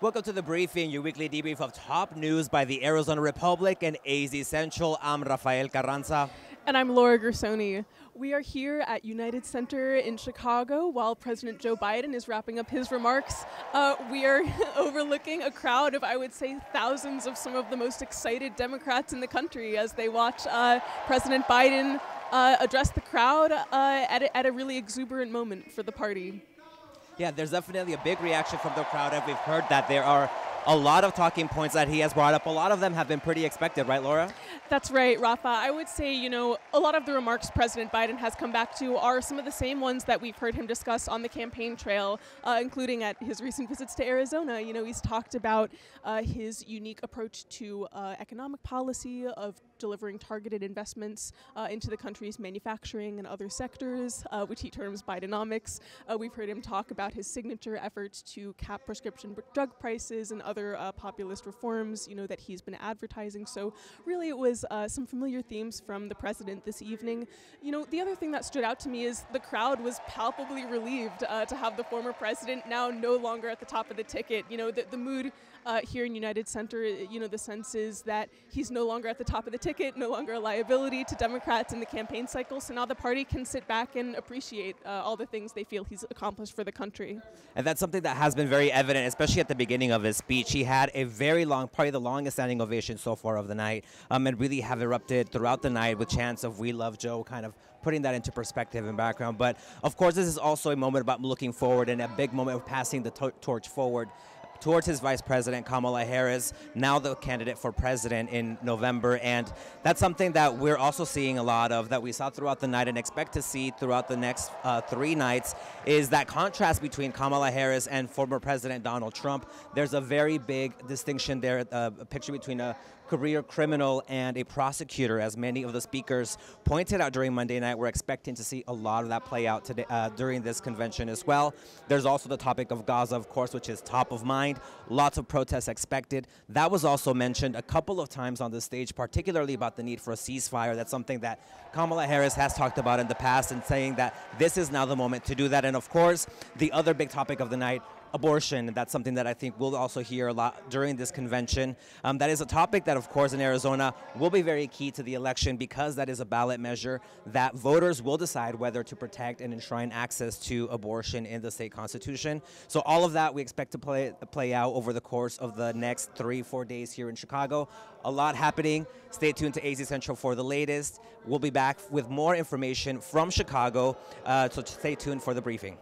Welcome to The Briefing, your weekly debrief of top news by the Arizona Republic and AZ Central. I'm Rafael Carranza. And I'm Laura Gersoni. We are here at United Center in Chicago while President Joe Biden is wrapping up his remarks. We are overlooking a crowd of, I would say, thousands of some of the most excited Democrats in the country as they watch President Biden address the crowd at a really exuberant moment for the party. Yeah, there's definitely a big reaction from the crowd, and we've heard that there are a lot of talking points that he has brought up. A lot of them have been pretty expected, right, Laura? That's right, Rafa. I would say, a lot of the remarks President Biden has come back to are some of the same ones that we've heard him discuss on the campaign trail, including at his recent visits to Arizona. He's talked about his unique approach to economic policy of delivering targeted investments into the country's manufacturing and other sectors, which he terms Bidenomics. We've heard him talk about his signature efforts to cap prescription drug prices and other populist reforms, that he's been advertising. So really it was some familiar themes from the president this evening. The other thing that stood out to me is the crowd was palpably relieved to have the former president now no longer at the top of the ticket. The mood here in United Center, the sense is that he's no longer at the top of the ticket, no longer a liability to Democrats in the campaign cycle. So now the party can sit back and appreciate all the things they feel he's accomplished for the country. And that's something that has been very evident, especially at the beginning of his speech. He had a very long, probably the longest standing ovation so far of the night, and really have erupted throughout the night with chants of "We love Joe," kind of putting that into perspective and background. But of course, this is also a moment about looking forward and a big moment of passing the torch forward towards his vice president, Kamala Harris, now the candidate for president in November. And that's something that we're also seeing a lot of, that we saw throughout the night and expect to see throughout the next 3 nights, is that contrast between Kamala Harris and former President Donald Trump. There's a very big distinction there, a picture between a career criminal and a prosecutor, as many of the speakers pointed out during Monday night. We're expecting to see a lot of that play out today during this convention as well. There's also the topic of Gaza, of course, which is top of mind. Lots of protests expected. That was also mentioned a couple of times on the stage, particularly about the need for a ceasefire. That's something that Kamala Harris has talked about in the past, and saying that this is now the moment to do that. And of course, the other big topic of the night, abortion. That's something that I think we'll also hear a lot during this convention. That is a topic that, of course, in Arizona will be very key to the election, because that is a ballot measure that voters will decide whether to protect and enshrine access to abortion in the state constitution. So all of that we expect to play out over the course of the next 3-4 days here in Chicago. A lot happening. Stay tuned to AZ Central for the latest. We'll be back with more information from Chicago, so stay tuned for The Briefing.